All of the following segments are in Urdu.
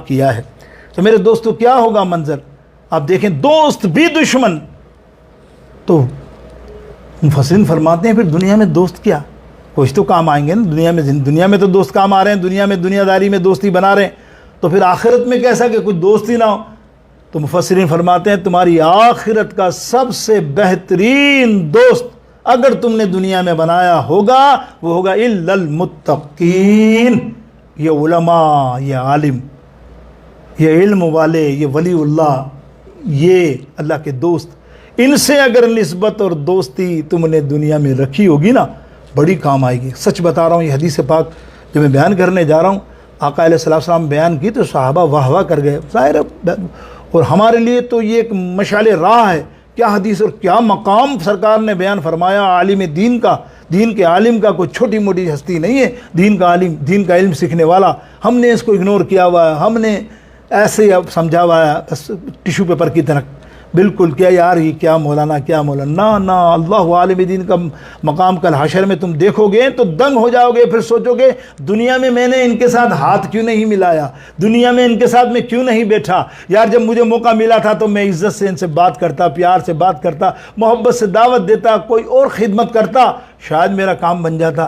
خطاب کیا ہے۔ تو میرے دوستو کیا ہوگا منظر؟ آپ دیکھیں دوست بھی دشمن، تو مفسرین فرماتے ہیں پھر دنیا میں دوست کیا، کچھ تو کام آئیں گے نا دنیا میں تو دوست کام آ رہے ہیں، دنیا میں دنیا داری میں دوستی بنا رہے ہیں، تو پھر آخرت میں کیسا کہ کچھ دوست ہی نہ ہو؟ تو مفسرین فرماتے ہیں تمہاری آخرت کا سب سے بہترین دوست اگر تم نے دنیا میں بنایا ہوگا وہ ہوگا الا المتقین، یہ علماء، یہ عالم، یہ علم والے، یہ ولی اللہ، یہ اللہ کے دوست، ان سے اگر نسبت اور دوستی تم نے دنیا میں رکھی ہوگی نا بڑی کام آئے گی۔ سچ بتا رہا ہوں، یہ حدیث پاک جو میں بیان کرنے جا رہا ہوں آقا علیہ السلام بیان کی تو صحابہ واہ واہ کر گئے، ظاہر ہے، اور ہمارے لیے تو یہ ایک مشعل راہ ہے۔ کیا حدیث اور کیا مقام سرکار نے بیان فرمایا عالم دین کا، دین کے عالم کا کوئی چھوٹی موٹی ہستی نہیں ہے، دین کا عالم، دین کا علم سیکھنے والا۔ ہم نے اس کو اگنور کیا ہوا ہے، ہم نے ایسے سمجھا ہوا ہے بس ٹیشو پیپر کی طرح، بالکل کیا یار یہ کیا مولانا کیا مولانا، نہ اللہ عالم دین کا مقام کل حشر میں تم دیکھو گے تو دنگ ہو جاؤ گے، پھر سوچو گے دنیا میں میں نے ان کے ساتھ ہاتھ کیوں نہیں ملایا، دنیا میں ان کے ساتھ میں کیوں نہیں بیٹھا، یار جب مجھے موقع ملا تھا تو میں عزت سے ان سے بات کرتا، پیار سے بات کرتا، محبت سے دعوت دیتا، کوئی اور خدمت کرتا، شاید میرا کام بن جاتا۔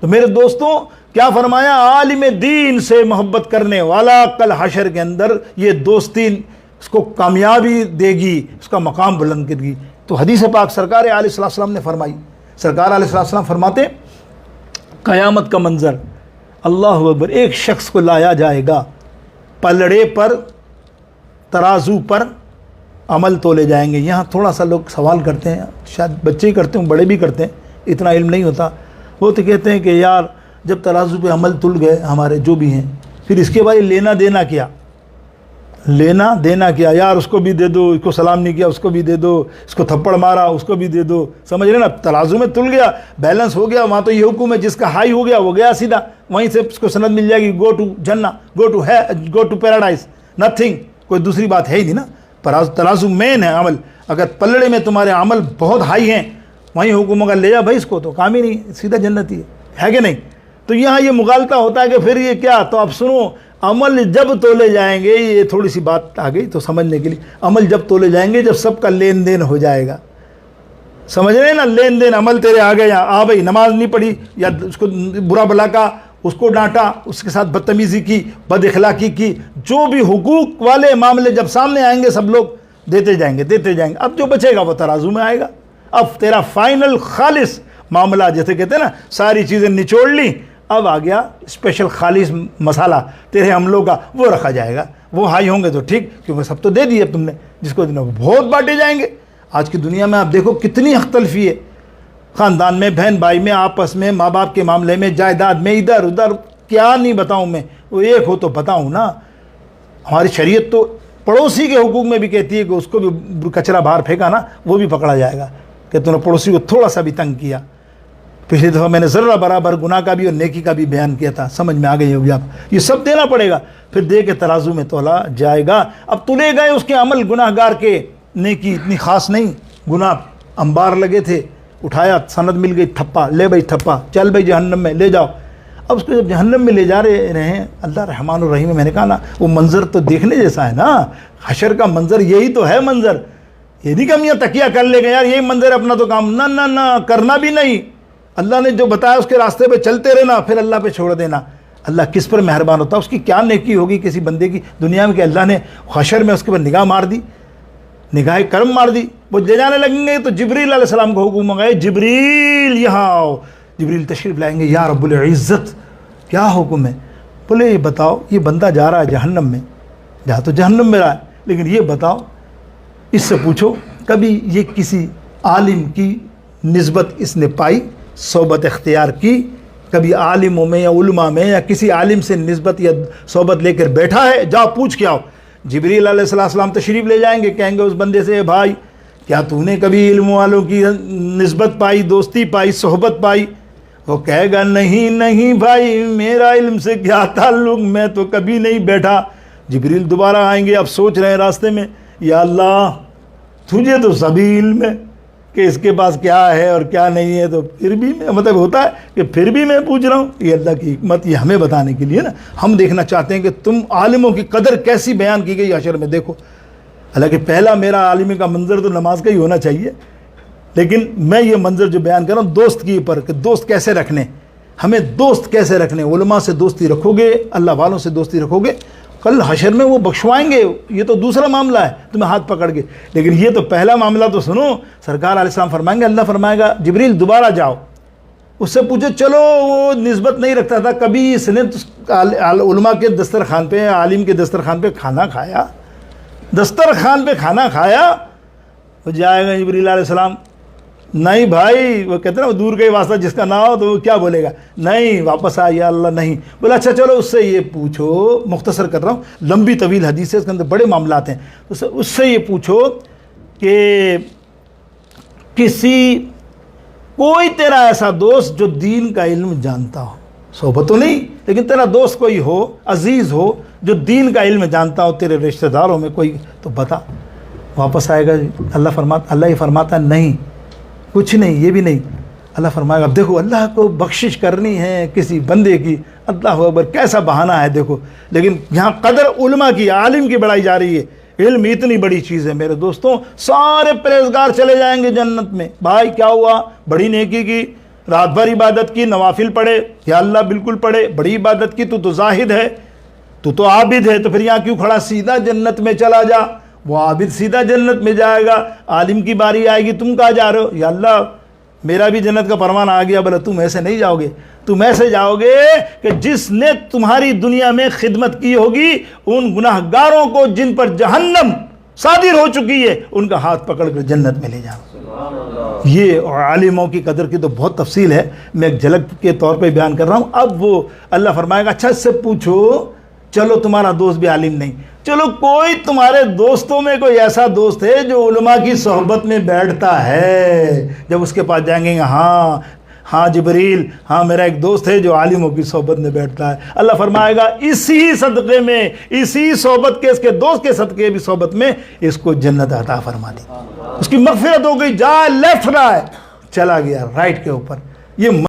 تو میرے دوستوں کیا فرمایا، عالم دین سے محبت کرنے والا کل حشر کے اندر یہ دوستی اس کو کامیابی دے گی، اس کا مقام بلند کرے گی۔ تو حدیث پاک سرکار علیہ السلام نے فرمائی، سرکار علیہ السلام فرماتے قیامت کا منظر، اللہ اکبر، ایک شخص کو لایا جائے گا، پلڑے پر، ترازو پر عمل تولے جائیں گے۔ یہاں تھوڑا سا لوگ سوال کرتے ہیں، شاید بچے ہی کرتے ہوں، بڑے بھی کرتے ہیں، اتنا علم نہیں ہوتا، وہ تو کہتے ہیں کہ یار جب ترازو پہ عمل تل گئے ہمارے جو بھی ہیں، پھر اس کے بعد لینا دینا کیا، لینا دینا کیا، یار اس کو بھی دے دو، اس کو سلام نہیں کیا اس کو بھی دے دو، اس کو تھپڑ مارا اس کو بھی دے دو، سمجھ رہے نا، ترازو میں تل گیا، بیلنس ہو گیا، وہاں تو یہ حکم ہے جس کا ہائی ہو گیا وہ گیا سیدھا، وہیں سے اس کو سند مل جائے گی، گو ٹو جنہ، گو ٹو پیراڈائز، نتھنگ، کوئی دوسری بات ہے ہی نہیں نا۔ ترازو مین ہے عمل، اگر پلڑے میں تمہارے عمل بہت ہائی ہیں وہیں حکم ہوگا لے جا بھائی اس کو، تو کام ہی نہیں، سیدھا جنتی ہے کہ نہیں؟ تو یہاں یہ مغالطہ ہوتا ہے کہ پھر یہ کیا، تو آپ سنو، عمل جب تولے جائیں گے، یہ تھوڑی سی بات آ گئی تو سمجھنے کے لیے، عمل جب تولے جائیں گے جب سب کا لین دین ہو جائے گا، سمجھ رہے ہیں نا، لین دین، عمل تیرے آ گیا، بھائی نماز نہیں پڑھی یا اس کو برا بلا کا، اس کو ڈانٹا، اس کے ساتھ بدتمیزی کی، بد اخلاقی کی، جو بھی حقوق والے معاملے جب سامنے آئیں گے سب لوگ دیتے جائیں گے، اب جو بچے گا وہ ترازو میں آئے گا، اب تیرا فائنل خالص معاملہ، جیسے کہتے ہیں نا ساری چیزیں نچوڑ لی، اب آ گیا اسپیشل خالص مسالہ تیرے عملوں کا، وہ رکھا جائے گا، وہ ہائی ہوں گے تو ٹھیک، کیونکہ سب تو دے دیے تم نے، جس کو دینا بہت بانٹے جائیں گے۔ آج کی دنیا میں آپ دیکھو کتنی اختلفی ہے، خاندان میں، بہن بھائی میں، آپس میں، ماں باپ کے معاملے میں، جائیداد میں، ادھر ادھر، کیا نہیں بتاؤں میں، وہ ایک ہو تو بتاؤں نا۔ ہماری شریعت تو پڑوسی کے حقوق میں بھی کہتی ہے کہ اس کو بھی کچرا باہر پھینکا نا وہ بھی پکڑا جائے گا، کہ تم نے پڑوسی کو تھوڑا سا بھی تنگ کیا۔ پچھلی دفعہ میں نے ذرہ برابر گناہ کا بھی اور نیکی کا بھی بیان کیا تھا، سمجھ میں آ گئی ہوگی آپ، یہ سب دینا پڑے گا، پھر دے کے ترازو میں تولا جائے گا۔ اب تلے گئے اس کے عمل گناہ گار کے، نیکی اتنی خاص نہیں، گناہ انبار لگے تھے، اٹھایا سند مل گئی، ٹھپا، لے بھائی ٹھپا، چل بھائی جہنم میں لے جاؤ۔ اب اس کو جب جہنم میں لے جا رہے ہیں، اللہ رحمان الرحیم، میں نے کہا نا وہ منظر تو دیکھنے جیسا ہے نا، حشر کا منظر یہی تو ہے منظر، یہ نہیں کہ ہم یہ تکیہ کر لے گئے یار یہی منظر اپنا تو کام، نہ نہ نہ، کرنا بھی نہیں، اللہ نے جو بتایا اس کے راستے پہ چلتے رہنا، پھر اللہ پہ چھوڑ دینا۔ اللہ کس پر مہربان ہوتا ہے، اس کی کیا نیکی ہوگی کسی بندے کی دنیا میں کہ اللہ نے حشر میں اس کے پر نگاہ مار دی، نگاہ کرم مار دی، وہ لے جانے لگیں گے تو جبریل علیہ السلام کو حکم منگائے، جبریل یہاں آؤ، جبریل تشریف لائیں گے، یا رب العزت کیا حکم ہے؟ بولے یہ بتاؤ، یہ بندہ جا رہا ہے جہنم میں، جا تو جہنم میں رہا ہے، لیکن یہ بتاؤ، اس سے پوچھو کبھی یہ کسی عالم کی نسبت اس نے پائی، صحبت اختیار کی، کبھی عالموں میں یا علماء میں یا کسی عالم سے نسبت یا صحبت لے کر بیٹھا ہے؟ جاؤ پوچھ کے آؤ۔ جبریل علیہ السلام تشریف لے جائیں گے، کہیں گے اس بندے سے، بھائی کیا تو نے کبھی علم والوں کی نسبت پائی، دوستی پائی، صحبت پائی؟ وہ کہے گا نہیں نہیں بھائی، میرا علم سے کیا تعلق، میں تو کبھی نہیں بیٹھا۔ جبریل دوبارہ آئیں گے، اب سوچ رہے ہیں راستے میں، یا اللہ تجھے تو سبھی علم ہے کہ اس کے پاس کیا ہے اور کیا نہیں ہے، تو پھر بھی مطلب ہوتا ہے کہ پھر بھی میں پوچھ رہا ہوں. یہ اللہ کی حکمت، یہ ہمیں بتانے کے لیے نا. ہم دیکھنا چاہتے ہیں کہ تم عالموں کی قدر کیسی بیان کی گئی حشر میں. دیکھو حالانکہ پہلا میرا عالم کا منظر تو نماز کا ہی ہونا چاہیے، لیکن میں یہ منظر جو بیان کر رہا ہوں دوست کی اوپر، کہ دوست کیسے رکھنے، ہمیں دوست کیسے رکھنے. علماء سے دوستی رکھو گے، اللہ والوں سے دوستی رکھو گے، کل حشر میں وہ بخشوائیں گے. یہ تو دوسرا معاملہ ہے تمہیں ہاتھ پکڑ کے، لیکن یہ تو پہلا معاملہ تو سنو. سرکار علیہ السلام فرمائیں گے، اللہ فرمائے گا جبریل دوبارہ جاؤ اس سے پوچھو، چلو وہ نسبت نہیں رکھتا تھا کبھی اس نے علماء کے دسترخوان پہ، عالم کے دسترخوان پہ کھانا کھایا، دسترخوان پہ کھانا کھایا. وہ جائے گا جبریل علیہ السلام، نہیں بھائی، وہ کہتے ہیں نا وہ دور کا ہی واسطہ جس کا نہ ہو تو وہ کیا بولے گا، نہیں واپس آ یا اللہ نہیں. بولا اچھا چلو اس سے یہ پوچھو، مختصر کر رہا ہوں، لمبی طویل حدیث ہے، اس کے اندر بڑے معاملات ہیں. اس سے یہ پوچھو کہ کوئی تیرا ایسا دوست جو دین کا علم جانتا ہو، صحبت تو نہیں لیکن تیرا دوست کوئی ہو، عزیز ہو، جو دین کا علم جانتا ہو، تیرے رشتہ داروں میں کوئی، تو بتا. واپس آئے گا اللہ ہی فرماتا ہے نہیں کچھ نہیں، یہ بھی نہیں. اللہ فرمائے گا اب دیکھو اللہ کو بخشش کرنی ہے کسی بندے کی، اللہ اکبر کیسا بہانہ ہے دیکھو. لیکن یہاں قدر علماء کی، عالم کی بڑھائی جا رہی ہے. علم اتنی بڑی چیز ہے میرے دوستوں. سارے پرہیزگار چلے جائیں گے جنت میں. بھائی کیا ہوا، بڑی نیکی کی، رات بھر عبادت کی، نوافل پڑھے، یا اللہ بالکل پڑھے، بڑی عبادت کی، تو زاہد ہے، تو عابد ہے، تو پھر یہاں کیوں کھڑا، سیدھا جنت میں چلا جا. وہ عابد سیدھا جنت میں جائے گا. عالم کی باری آئے گی، تم کہاں جا رہے ہو، یا اللہ میرا بھی جنت کا فرمان آ گیا. بولے تم ایسے نہیں جاؤ گے، تم ایسے جاؤ گے کہ جس نے تمہاری دنیا میں خدمت کی ہوگی ان گناہ گاروں کو جن پر جہنم صادر ہو چکی ہے ان کا ہاتھ پکڑ کر جنت میں لے جاؤ. یہ عالموں کی قدر کی تو بہت تفصیل ہے، میں ایک جھلک کے طور پہ بیان کر رہا ہوں. اب وہ اللہ فرمائے گا اچھا اس سے پوچھو، چلو تمہارا دوست بھی عالم نہیں، چلو کوئی تمہارے دوستوں میں کوئی ایسا دوست ہے جو علماء کی صحبت میں بیٹھتا ہے. جب اس کے پاس جائیں گے، ہاں جبریل، ہاں میرا ایک دوست ہے جو عالموں کی صحبت میں بیٹھتا ہے. اللہ فرمائے گا اسی صدقے میں، اسی صحبت کے، اس کے دوست کے صدقے بھی صحبت میں اس کو جنت عطا فرما دی. اس کی مغفرت ہو گئی. جا لیفٹ رہا ہے، چلا گیا رائٹ کے اوپر. یہ